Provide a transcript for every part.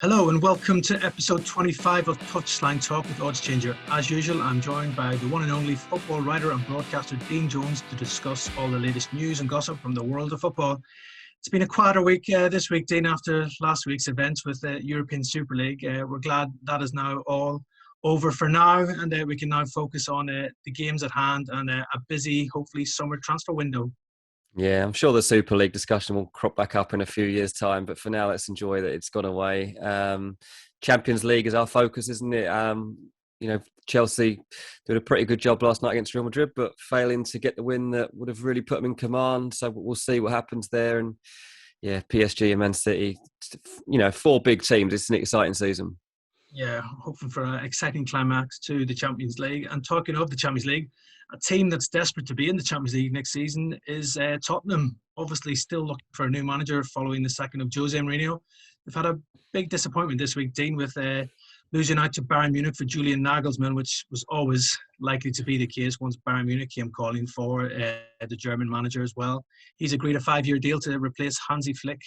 Hello and welcome to episode 25 of Touchline Talk with Odds Changer. As usual, I'm joined by the one and only football writer and broadcaster Dean Jones to discuss all the latest news and gossip from the world of football. It's been a quieter week this week, Dean, after last week's events with the European Super League. We're glad that is now all over for now, and we can now focus on the games at hand and a busy, hopefully, summer transfer window. Yeah, I'm sure the Super League discussion will crop back up in a few years' time. But for now, let's enjoy that it's gone away. Champions League is our focus, isn't it? Chelsea did a pretty good job last night against Real Madrid, but failing to get the win that would have really put them in command. So we'll see what happens there. And yeah, PSG and Man City, four big teams. It's an exciting season. Yeah, hoping for an exciting climax to the Champions League. And talking of the Champions League, a team that's desperate to be in the Champions League next season is Tottenham. Obviously, still looking for a new manager following the sacking of Jose Mourinho. They've had a big disappointment this week, Dean, with losing out to Bayern Munich for Julian Nagelsmann, which was always likely to be the case once Bayern Munich came calling for the German manager as well. He's agreed a 5-year deal to replace Hansi Flick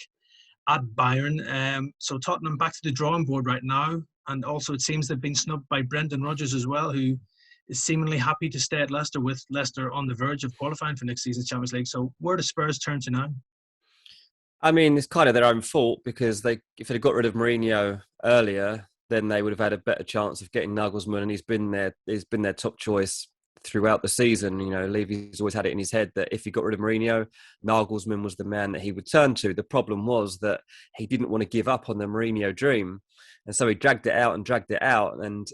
at Bayern. So Tottenham back to the drawing board right now. And also, it seems they've been snubbed by Brendan Rodgers as well, who is seemingly happy to stay at Leicester, with Leicester on the verge of qualifying for next season's Champions League. So where do Spurs turn to now? I mean, it's kind of their own fault because if they'd got rid of Mourinho earlier, then they would have had a better chance of getting Nagelsmann, and he's been their top choice throughout the season. You know, Levy's always had it in his head that if he got rid of Mourinho, Nagelsmann was the man that he would turn to. The problem was that he didn't want to give up on the Mourinho dream. And so he dragged it out. And,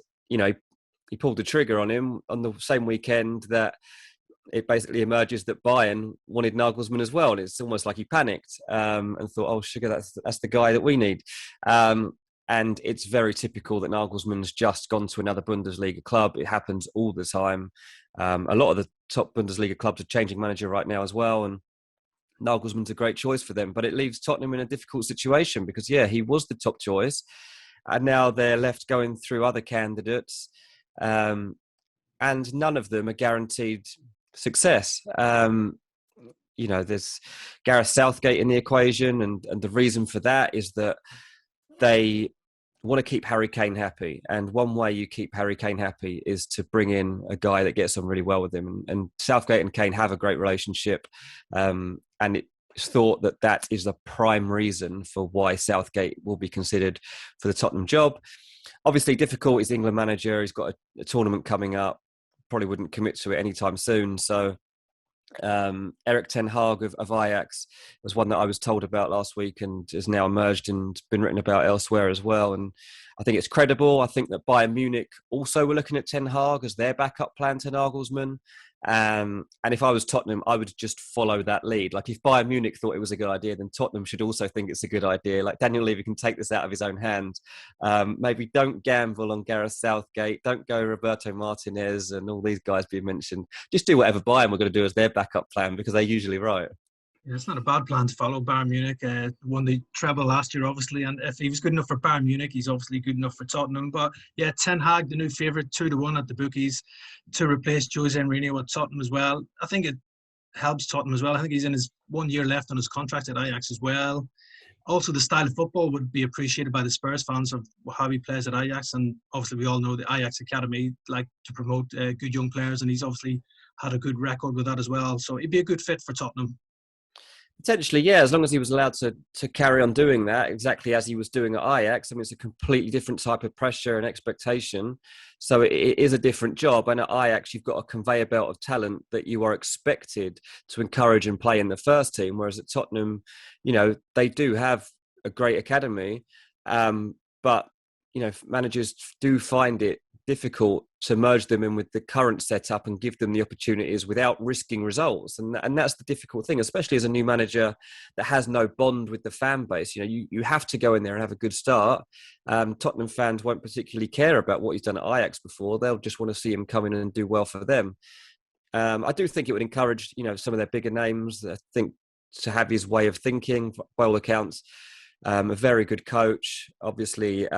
he pulled the trigger on him on the same weekend that it basically emerges that Bayern wanted Nagelsmann as well. And it's almost like he panicked and thought, oh, sugar, that's the guy that we need. And it's very typical that Nagelsmann's just gone to another Bundesliga club. It happens all the time. A lot of the top Bundesliga clubs are changing manager right now as well. And Nagelsmann's a great choice for them. But it leaves Tottenham in a difficult situation because, yeah, he was the top choice. And now they're left going through other candidates. And none of them are guaranteed success. There's Gareth Southgate in the equation. And the reason for that is that they want to keep Harry Kane happy. And one way you keep Harry Kane happy is to bring in a guy that gets on really well with him. And Southgate and Kane have a great relationship. And it's thought that is the prime reason for why Southgate will be considered for the Tottenham job. Obviously, difficult. He's the England manager. He's got a tournament coming up. Probably wouldn't commit to it anytime soon. So Erik ten Hag of Ajax was one that I was told about last week and has now emerged and been written about elsewhere as well. And I think it's credible. I think that Bayern Munich also were looking at ten Hag as their backup plan to Nagelsmann. And if I was Tottenham, I would just follow that lead. Like if Bayern Munich thought it was a good idea, then Tottenham should also think it's a good idea. Like Daniel Levy can take this out of his own hand. Maybe don't gamble on Gareth Southgate. Don't go Roberto Martinez and all these guys being mentioned. Just do whatever Bayern were going to do as their backup plan because they're usually right. Yeah, it's not a bad plan to follow. Bayern Munich won the treble last year, obviously, and if he was good enough for Bayern Munich, he's obviously good enough for Tottenham. But yeah, Ten Hag, the new favourite, 2-1 at the bookies to replace Jose Mourinho at Tottenham as well. I think it helps Tottenham as well. I think he's in his 1 year left on his contract at Ajax as well. Also, the style of football would be appreciated by the Spurs fans of how he plays at Ajax, and obviously we all know the Ajax Academy like to promote good young players, and he's obviously had a good record with that as well. So it'd be a good fit for Tottenham. Potentially, yeah, as long as he was allowed to carry on doing that exactly as he was doing at Ajax. I mean, it's a completely different type of pressure and expectation. So it is a different job. And at Ajax, you've got a conveyor belt of talent that you are expected to encourage and play in the first team. Whereas at Tottenham, they do have a great academy. But, managers do find it difficult to merge them in with the current setup and give them the opportunities without risking results. And that's the difficult thing, especially as a new manager that has no bond with the fan base. You have to go in there and have a good start. Tottenham fans won't particularly care about what he's done at Ajax before. They'll just want to see him come in and do well for them. I do think it would encourage, some of their bigger names, I think, to have his way of thinking, by all accounts. A very good coach, obviously,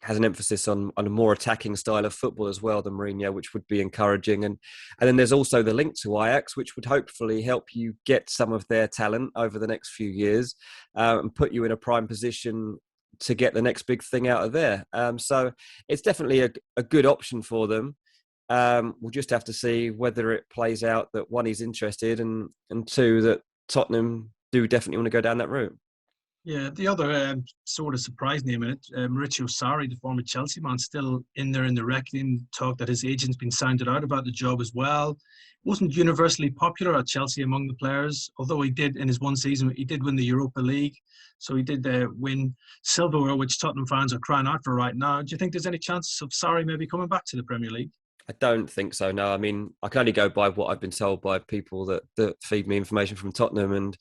has an emphasis on a more attacking style of football as well than Mourinho, which would be encouraging. And then there's also the link to Ajax, which would hopefully help you get some of their talent over the next few years and put you in a prime position to get the next big thing out of there. So it's definitely a good option for them. We'll just have to see whether it plays out that one, he's interested, and two, that Tottenham do definitely want to go down that route. Yeah, the other sort of surprise name in it, Maurizio Sarri, the former Chelsea man, still in there in the reckoning. Talk that his agent's been sounded out about the job as well. Wasn't universally popular at Chelsea among the players, although he did, in his one season, he did win the Europa League. So he did win silverware, which Tottenham fans are crying out for right now. Do you think there's any chance of Sarri maybe coming back to the Premier League? I don't think so, no. I mean, I can only go by what I've been told by people that feed me information from Tottenham, and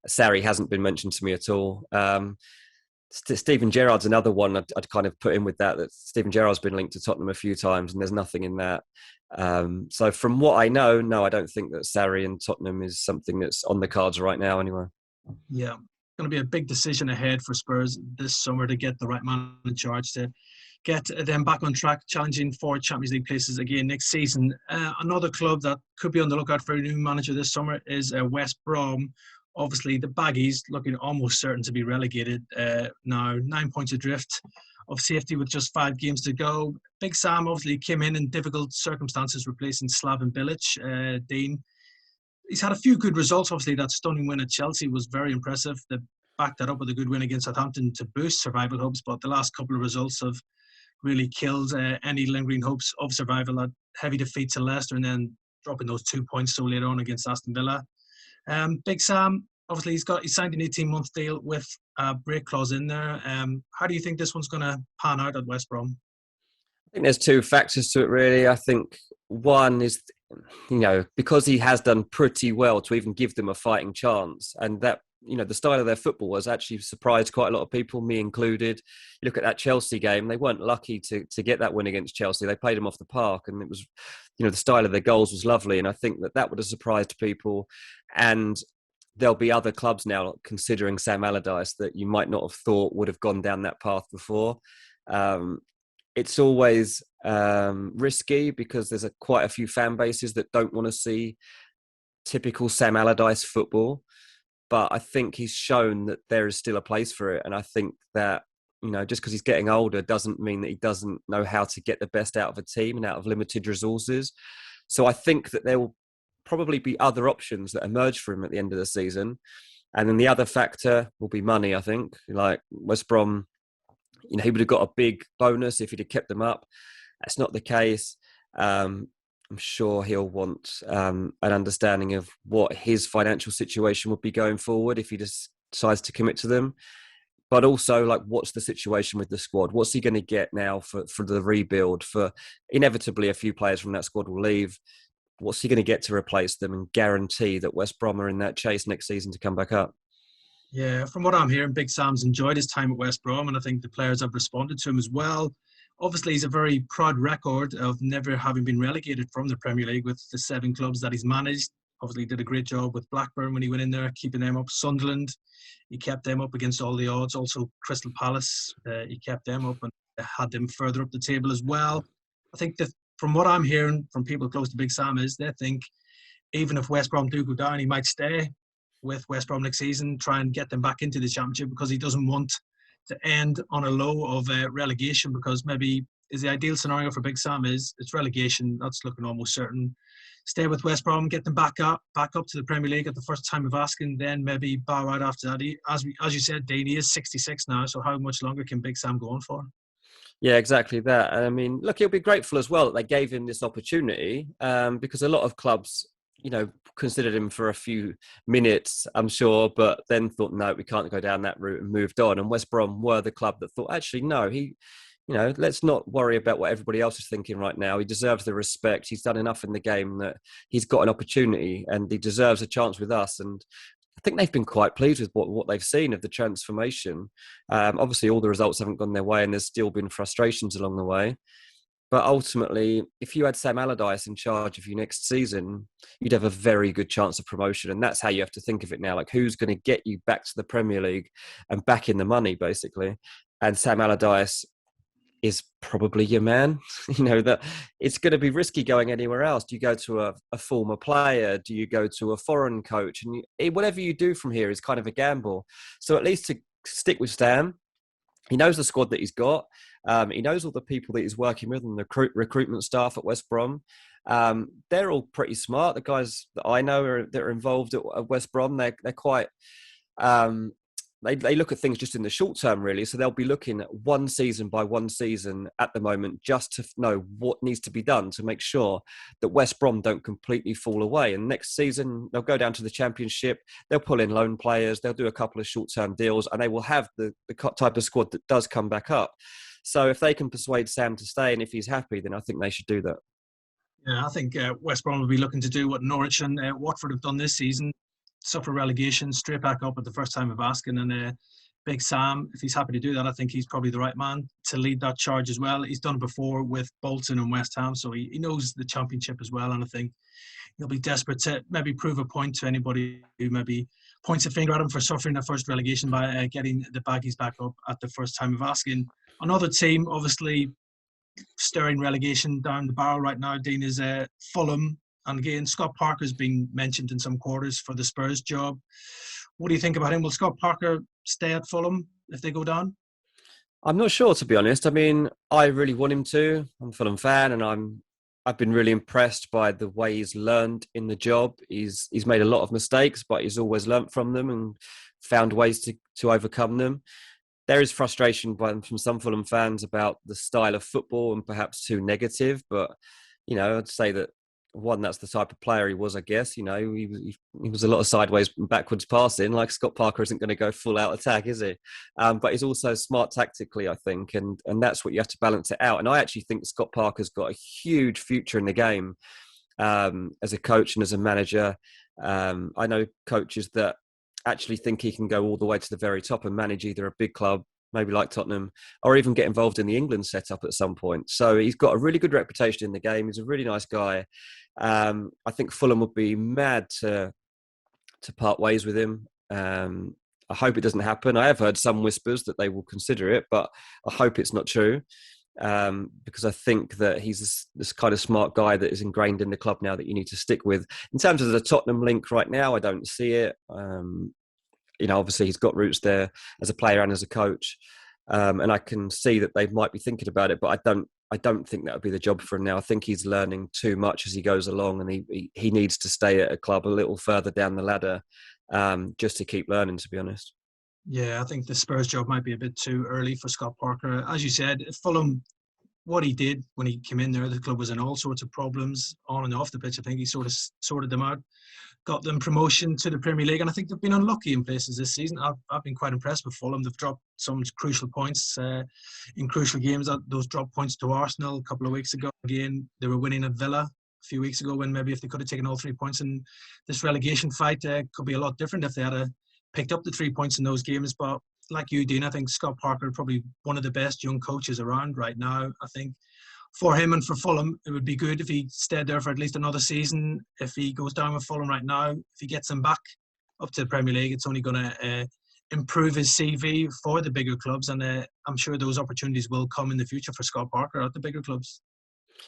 Sarri hasn't been mentioned to me at all. Steven Gerrard's another one I'd kind of put in with that Steven Gerrard's been linked to Tottenham a few times, and there's nothing in that. So from what I know, no, I don't think that Sarri and Tottenham is something that's on the cards right now anyway. Yeah, going to be a big decision ahead for Spurs this summer to get the right man in charge to get them back on track, challenging for Champions League places again next season. Another club that could be on the lookout for a new manager this summer is West Brom. Obviously, the Baggies looking almost certain to be relegated now, 9 points adrift of safety with just 5 games to go. Big Sam obviously came in difficult circumstances, replacing Slaven Bilic. Dean, he's had a few good results. Obviously, that stunning win at Chelsea was very impressive. They backed that up with a good win against Southampton to boost survival hopes, but the last couple of results have really killed any lingering hopes of survival. That heavy defeat to Leicester and then dropping those 2 points so later on against Aston Villa. Big Sam, obviously he signed an 18-month deal with a break clause in there. How do you think this one's going to pan out at West Brom? I think there's 2 factors to it, really. I think one is, because he has done pretty well to even give them a fighting chance, and that, the style of their football has actually surprised quite a lot of people, me included. You look at that Chelsea game, they weren't lucky to get that win against Chelsea. They played them off the park, and it was, the style of their goals was lovely, and I think that would have surprised people. And there'll be other clubs now considering Sam Allardyce that you might not have thought would have gone down that path before. It's always risky because there's quite a few fan bases that don't want to see typical Sam Allardyce football. But I think he's shown that there is still a place for it. And I think that, just because he's getting older doesn't mean that he doesn't know how to get the best out of a team and out of limited resources. So I think that there will probably be other options that emerge for him at the end of the season. And then the other factor will be money, I think. Like West Brom, he would have got a big bonus if he'd have kept them up. That's not the case. I'm sure he'll want an understanding of what his financial situation would be going forward if he decides to commit to them. But also, what's the situation with the squad? What's he going to get now for the rebuild? For inevitably, a few players from that squad will leave. What's he going to get to replace them and guarantee that West Brom are in that chase next season to come back up? Yeah, from what I'm hearing, Big Sam's enjoyed his time at West Brom, and I think the players have responded to him as well. Obviously, he's a very proud record of never having been relegated from the Premier League with the 7 clubs that he's managed. Obviously, he did a great job with Blackburn when he went in there, keeping them up. Sunderland, he kept them up against all the odds. Also, Crystal Palace, he kept them up and had them further up the table as well. I think that from what I'm hearing from people close to Big Sam is they think even if West Brom do go down, he might stay with West Brom next season, try and get them back into the Championship because he doesn't want to end on a low of relegation, because maybe is the ideal scenario for Big Sam is it's relegation. That's looking almost certain. Stay with West Brom, get them back up to the Premier League at the first time of asking, then maybe bow out after that. As you said, Dane, he is 66 now, so how much longer can Big Sam go on for? Yeah, exactly that. I mean, look, he'll be grateful as well that they gave him this opportunity because a lot of clubs, considered him for a few minutes, I'm sure, but then thought, no, we can't go down that route and moved on. And West Brom were the club that thought, actually, no, let's not worry about what everybody else is thinking right now. He deserves the respect. He's done enough in the game that he's got an opportunity and he deserves a chance with us. And I think they've been quite pleased with what they've seen of the transformation. Obviously, all the results haven't gone their way and there's still been frustrations along the way. But ultimately, if you had Sam Allardyce in charge of you next season, you'd have a very good chance of promotion. And that's how you have to think of it now. Who's going to get you back to the Premier League and back in the money, basically? And Sam Allardyce is probably your man. That it's going to be risky going anywhere else. Do you go to a former player? Do you go to a foreign coach? And whatever you do from here is kind of a gamble. So at least to stick with Sam, he knows the squad that he's got. He knows all the people that he's working with and the recruitment staff at West Brom. They're all pretty smart. The guys that I know that are involved at West Brom, they're quite. They look at things just in the short term, really. So they'll be looking at one season by one season at the moment, just to know what needs to be done to make sure that West Brom don't completely fall away. And next season, they'll go down to the Championship. They'll pull in loan players. They'll do a couple of short-term deals, and they will have the type of squad that does come back up. So if they can persuade Sam to stay, and if he's happy, then I think they should do that. Yeah, I think West Brom will be looking to do what Norwich and Watford have done this season. Suffer relegation, straight back up at the first time of asking. And Big Sam, if he's happy to do that, I think he's probably the right man to lead that charge as well. He's done it before with Bolton and West Ham, so he knows the Championship as well. And I think he'll be desperate to maybe prove a point to anybody who maybe points a finger at him for suffering the first relegation by getting the baggies back up at the first time of asking. Another team, obviously, stirring relegation down the barrel right now, Dean, is Fulham. And again, Scott Parker's been mentioned in some quarters for the Spurs job. What do you think about him? Will Scott Parker stay at Fulham if they go down? I'm not sure, to be honest. I mean, I really want him to. I'm a Fulham fan, and I've been really impressed by the way he's learned in the job. He's made a lot of mistakes, but he's always learnt from them and found ways to overcome them. There is frustration from some Fulham fans about the style of football and perhaps too negative, but I'd say that that's the type of player he was, I guess. He was a lot of sideways and backwards passing. Like Scott Parker isn't going to go full out attack, is he? But he's also smart tactically, I think, and that's what you have to balance it out. And I actually think Scott Parker's got a huge future in the game as a coach and as a manager. I know coaches that actually think he can go all the way to the very top and manage either a big club, maybe like Tottenham, or even get involved in the England setup at some point. So he's got a really good reputation in the game. He's a really nice guy. I think Fulham would be mad to part ways with him. I hope it doesn't happen. I have heard some whispers that they will consider it, but I hope it's not true, because I think that he's this kind of smart guy that is ingrained in the club now that you need to stick with. In terms of the Tottenham link right now, I don't see it. Obviously he's got roots there as a player and as a coach. And I can see that they might be thinking about it, but I don't think that would be the job for him now. I think he's learning too much as he goes along, and he needs to stay at a club a little further down the ladder, just to keep learning, to be honest. Yeah, I think the Spurs job might be a bit too early for Scott Parker. As you said, Fulham, what he did when he came in there, the club was in all sorts of problems on and off the pitch. I think he sort of sorted them out, got them promotion to the Premier League, and I think they've been unlucky in places this season. I've been quite impressed with Fulham. They've dropped some crucial points in crucial games. Those dropped points to Arsenal a couple of weeks ago. Again, they were winning at Villa a few weeks ago, when maybe if they could have taken all 3 points in this relegation fight, could be a lot different if they had picked up the 3 points in those games. But like you, Dean, I think Scott Parker is probably one of the best young coaches around right now. I think for him and for Fulham, it would be good if he stayed there for at least another season. If he goes down with Fulham right now, if he gets them back up to the Premier League, it's only going to improve his CV for the bigger clubs. And I'm sure those opportunities will come in the future for Scott Parker at the bigger clubs.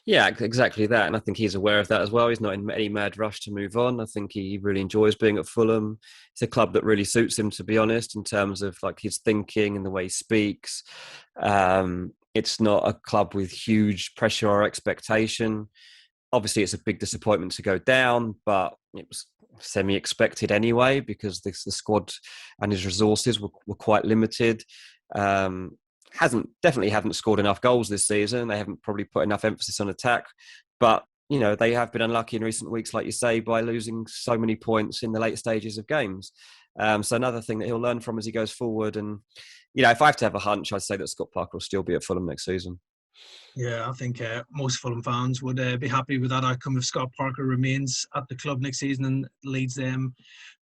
Yeah, exactly that. And I think he's aware of that as well. He's not in any mad rush to move on. I think he really enjoys being at Fulham. It's a club that really suits him, to be honest, in terms of like his thinking and the way he speaks. It's not a club with huge pressure or expectation. Obviously, it's a big disappointment to go down, but it was semi-expected anyway, because the squad and his resources were quite limited. Definitely haven't scored enough goals this season. They haven't probably put enough emphasis on attack, but they have been unlucky in recent weeks, like you say, by losing so many points in the late stages of games. So another thing that he'll learn from as he goes forward. And if I have to have a hunch, I'd say that Scott Parker will still be at Fulham next season. Yeah, I think most Fulham fans would be happy with that outcome if Scott Parker remains at the club next season and leads them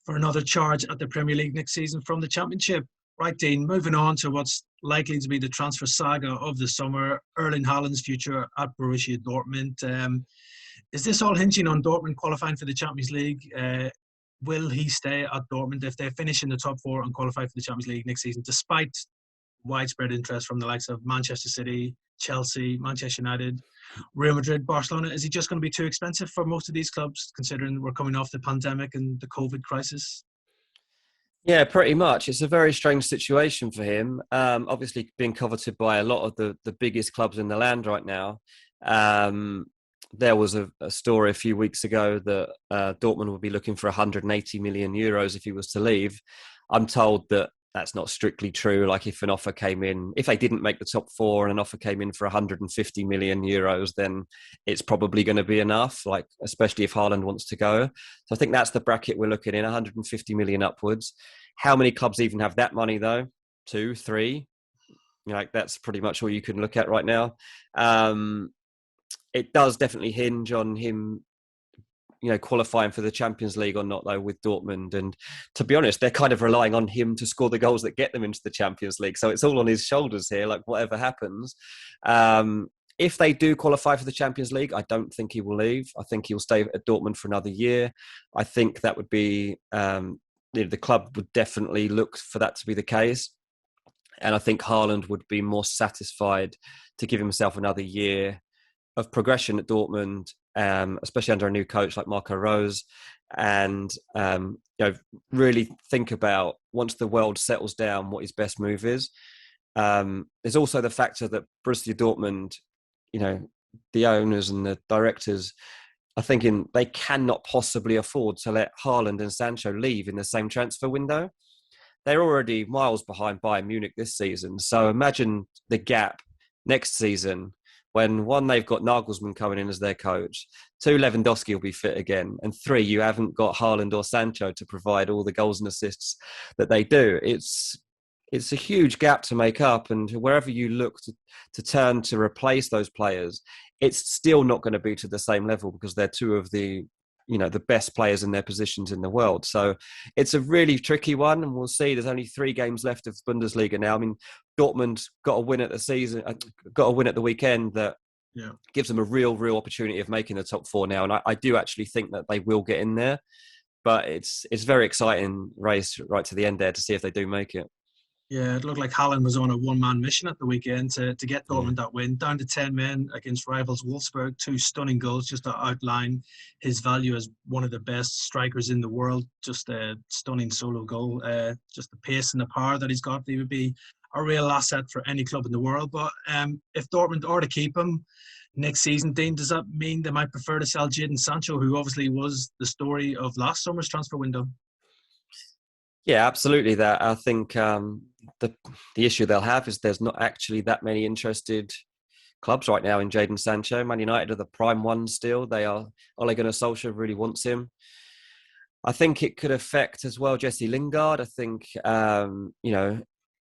for another charge at the Premier League next season from the Championship. Right, Dean, moving on to what's likely to be the transfer saga of the summer, Erling Haaland's future at Borussia Dortmund. Is this all hinging on Dortmund qualifying for the Champions League? Will he stay at Dortmund if they finish in the top four and qualify for the Champions League next season, despite widespread interest from the likes of Manchester City, Chelsea, Manchester United, Real Madrid, Barcelona? Is he just going to be too expensive for most of these clubs, considering we're coming off the pandemic and the COVID crisis? Yeah, pretty much. It's a very strange situation for him. Obviously, being coveted by a lot of the biggest clubs in the land right now. Um, there was a story a few weeks ago that Dortmund would be looking for 180 million euros if he was to leave. I'm told that that's not strictly true. Like if an offer came in, if they didn't make the top four and an offer came in for 150 million euros, then it's probably going to be enough. Like especially if Haaland wants to go. So I think that's the bracket we're looking in, 150 million upwards. How many clubs even have that money though? Two, three? Like that's pretty much all you can look at right now. It does definitely hinge on him, qualifying for the Champions League or not though with Dortmund. And to be honest, they're kind of relying on him to score the goals that get them into the Champions League. So it's all on his shoulders here, like whatever happens. If they do qualify for the Champions League, I don't think he will leave. I think he'll stay at Dortmund for another year. I think that would be, the club would definitely look for that to be the case. And I think Haaland would be more satisfied to give himself another year of progression at Dortmund, especially under a new coach like Marco Rose, and really think about once the world settles down what his best move is. There's also the factor that Borussia Dortmund, the owners and the directors are thinking they cannot possibly afford to let Haaland and Sancho leave in the same transfer window. They're already miles behind Bayern Munich this season. So imagine the gap next season when one, they've got Nagelsmann coming in as their coach, two, Lewandowski will be fit again, and three, you haven't got Haaland or Sancho to provide all the goals and assists that they do. It's a huge gap to make up, and wherever you look to turn to replace those players, it's still not going to be to the same level because they're two of the best players in their positions in the world. So it's a really tricky one, and we'll see. There's only 3 games left of Bundesliga now. I mean, Dortmund got a win at the weekend that gives them a real opportunity of making the top 4 now. And I do actually think that they will get in there, but it's very exciting race right to the end there to see if they do make it. Yeah, it looked like Haaland was on a one-man mission at the weekend to get Dortmund that win, down to 10 men against rivals Wolfsburg. 2 stunning goals just to outline his value as one of the best strikers in the world. Just a stunning solo goal. Just the pace and the power that he's got, he would be a real asset for any club in the world. But if Dortmund are to keep him next season, Dean, does that mean they might prefer to sell Jadon Sancho, who obviously was the story of last summer's transfer window? Yeah, absolutely. That I think the issue they'll have is there's not actually that many interested clubs right now in Jadon Sancho. Man United are the prime ones still. They are. Ole Gunnar Solskjaer really wants him. I think it could affect as well Jesse Lingard. I think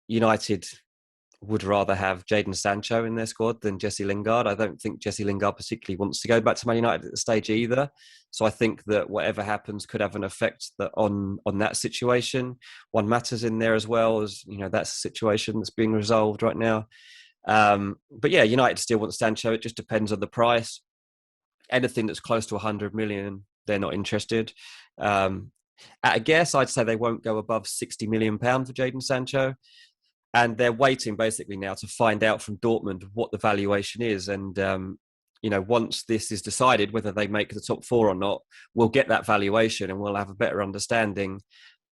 United would rather have Jadon Sancho in their squad than Jesse Lingard. I don't think Jesse Lingard particularly wants to go back to Man United at the stage either. So I think that whatever happens could have an effect on that situation. Juan Mata's in there as well, as that's a situation that's being resolved right now. But yeah, United still want Sancho. It just depends on the price. Anything that's close to 100 million, they're not interested. At a guess, I'd say they won't go above £60 million for Jadon Sancho. And they're waiting basically now to find out from Dortmund what the valuation is. And, once this is decided, whether they make the top 4 or not, we'll get that valuation and we'll have a better understanding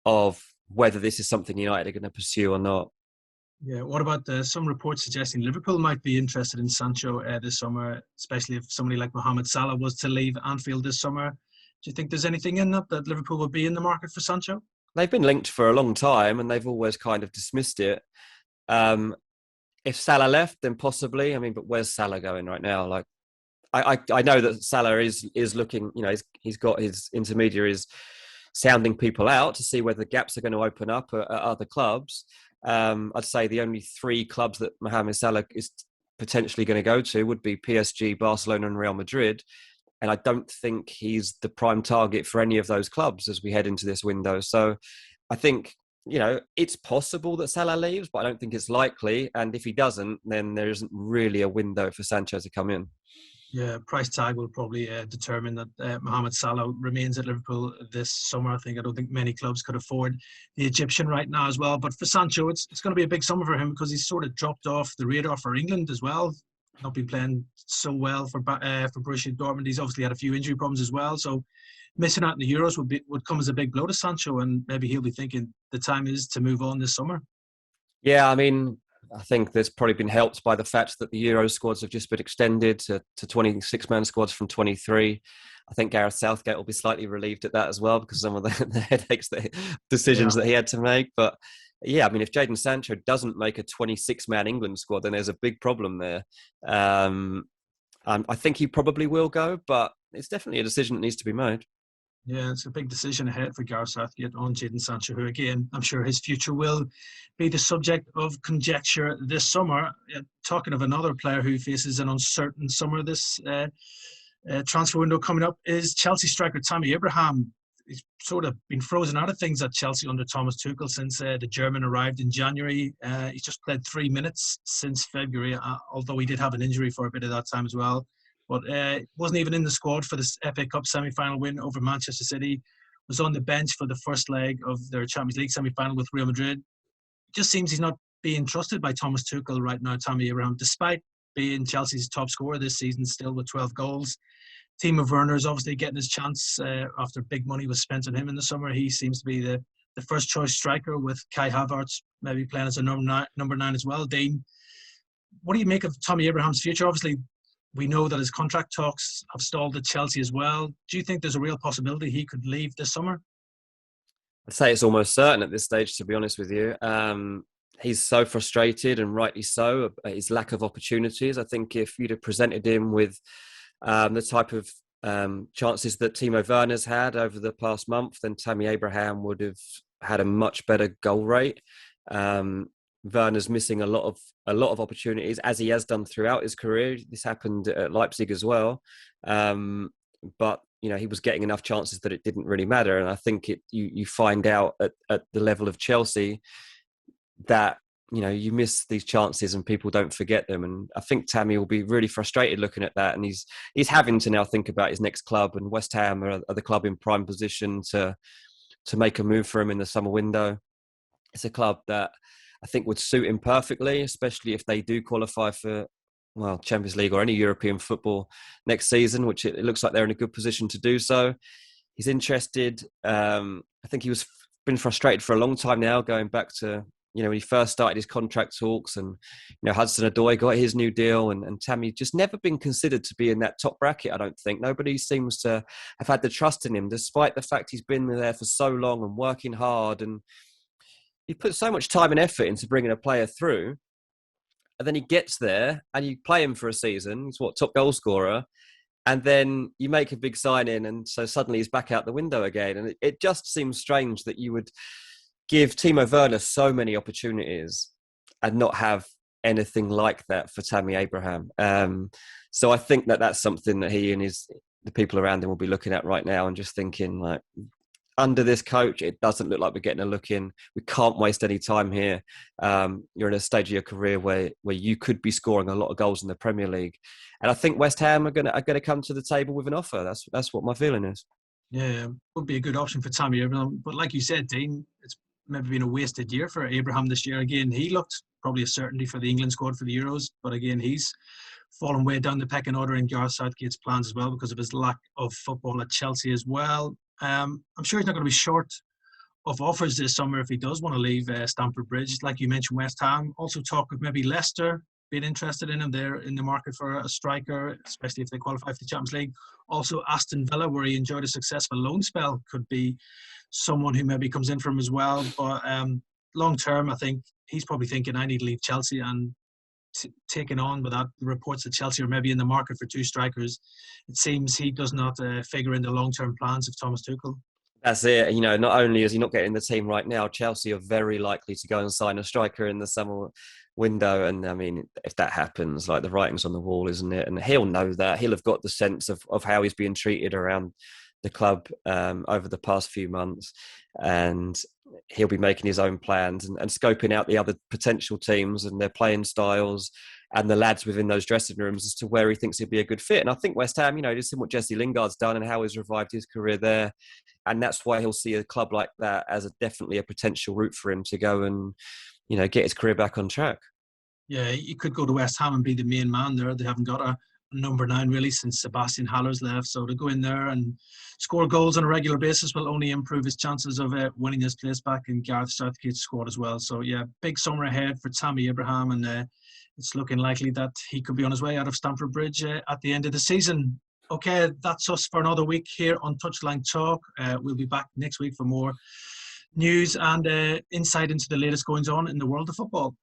of whether this is something United are going to pursue or not. Yeah, what about some reports suggesting Liverpool might be interested in Sancho this summer, especially if somebody like Mohamed Salah was to leave Anfield this summer? Do you think there's anything in that Liverpool would be in the market for Sancho? They've been linked for a long time and they've always kind of dismissed it. If Salah left, then possibly. I mean, but where's Salah going right now? Like, I know that Salah is looking. He's got his intermediaries sounding people out to see whether gaps are going to open up at other clubs. I'd say the only 3 clubs that Mohamed Salah is potentially going to go to would be PSG, Barcelona, and Real Madrid. And I don't think he's the prime target for any of those clubs as we head into this window. So I think, it's possible that Salah leaves, but I don't think it's likely. And if he doesn't, then there isn't really a window for Sancho to come in. Yeah, price tag will probably determine that Mohamed Salah remains at Liverpool this summer. I don't think many clubs could afford the Egyptian right now as well. But for Sancho, it's going to be a big summer for him because he's sort of dropped off the radar for England as well. not been playing so well for Borussia Dortmund. He's obviously had a few injury problems as well. So missing out in the Euros would come as a big blow to Sancho, and maybe he'll be thinking the time is to move on this summer. Yeah, I mean, I think there's probably been helped by the fact that the Euro squads have just been extended to 26-man squads from 23. I think Gareth Southgate will be slightly relieved at that as well, because some of the headaches, the decisions that he had to make. But yeah, I mean, if Jadon Sancho doesn't make a 26-man England squad, then there's a big problem there. I think he probably will go, but it's definitely a decision that needs to be made. Yeah, it's a big decision ahead for Gareth Southgate on Jadon Sancho, who, again, I'm sure his future will be the subject of conjecture this summer. Talking of another player who faces an uncertain summer, this transfer window coming up is Chelsea striker Tammy Abraham. He's sort of been frozen out of things at Chelsea under Thomas Tuchel since the German arrived in January. He's just played 3 minutes since February, although he did have an injury for a bit of that time as well. But wasn't even in the squad for the FA Cup semi-final win over Manchester City. Was on the bench for the first leg of their Champions League semi-final with Real Madrid. It just seems he's not being trusted by Thomas Tuchel right now, Tammy Abraham, despite being Chelsea's top scorer this season, still with 12 goals. Timo Werner is obviously getting his chance after big money was spent on him in the summer. He seems to be the first choice striker, with Kai Havertz maybe playing as a number nine as well. Dean, what do you make of Tammy Abraham's future? Obviously, we know that his contract talks have stalled at Chelsea as well. Do you think there's a real possibility he could leave this summer? I'd say it's almost certain at this stage, to be honest with you. He's so frustrated, and rightly so, at his lack of opportunities. I think if you'd have presented him with the type of chances that Timo Werner's had over the past month, then Tammy Abraham would have had a much better goal rate. Werner's missing a lot of opportunities, as he has done throughout his career. This happened at Leipzig as well, but he was getting enough chances that it didn't really matter. And I think you find out at the level of Chelsea that you miss these chances and people don't forget them. And I think Tammy will be really frustrated looking at that, and he's having to now think about his next club. And West Ham are the club in prime position to make a move for him in the summer window. It's a club that I think would suit him perfectly, especially if they do qualify for, Champions League or any European football next season, which it looks like they're in a good position to do so. He's interested. I think he was been frustrated for a long time now, going back to, when he first started his contract talks, and, Hudson-Odoi got his new deal, and Tammy just never been considered to be in that top bracket, I don't think. Nobody seems to have had the trust in him, despite the fact he's been there for so long and working hard, and he put so much time and effort into bringing a player through, and then he gets there and you play him for a season. He's top goal scorer, and then you make a big sign-in, and so suddenly he's back out the window again. And it just seems strange that you would give Timo Werner so many opportunities and not have anything like that for Tammy Abraham. So I think that's something that he and the people around him will be looking at right now and just thinking, like, under this coach, it doesn't look like we're getting a look in. We can't waste any time here. You're in a stage of your career where you could be scoring a lot of goals in the Premier League, and I think West Ham are going to come to the table with an offer. That's what my feeling is. Yeah, would be a good option for Tammy Abraham. But like you said, Dean, it's maybe been a wasted year for Abraham this year. Again, he looked probably a certainty for the England squad for the Euros, but again, he's fallen way down the pecking order in Gareth Southgate's plans as well, because of his lack of football at Chelsea as well. I'm sure he's not going to be short of offers this summer if he does want to leave Stamford Bridge. Like you mentioned, West Ham. Also talk of maybe Leicester being interested in him. They're in the market for a striker, especially if they qualify for the Champions League. Also Aston Villa, where he enjoyed a successful loan spell, could be someone who maybe comes in for him as well. But long term, I think he's probably thinking, I need to leave Chelsea, and taken on with that reports that Chelsea are maybe in the market for two strikers. It seems he does not figure in the long-term plans of Thomas Tuchel. That's it. Not only is he not getting the team right now, Chelsea are very likely to go and sign a striker in the summer window. And I mean, if that happens, like, the writing's on the wall, isn't it? And he'll know that. He'll have got the sense of how he's being treated around the club over the past few months, and he'll be making his own plans and scoping out the other potential teams and their playing styles and the lads within those dressing rooms as to where he thinks he'd be a good fit. And I think West Ham, just seen what Jesse Lingard's done and how he's revived his career there, and that's why he'll see a club like that as definitely a potential route for him to go and get his career back on track. Yeah, he could go to West Ham and be the main man there. They haven't got a number 9 really since Sebastian Haller's left. So to go in there and score goals on a regular basis will only improve his chances of winning his place back in Gareth Southgate's squad as well. So yeah, big summer ahead for Tammy Abraham, and it's looking likely that he could be on his way out of Stamford Bridge at the end of the season. Okay, that's us for another week here on Touchline Talk. We'll be back next week for more news and insight into the latest goings on in the world of football.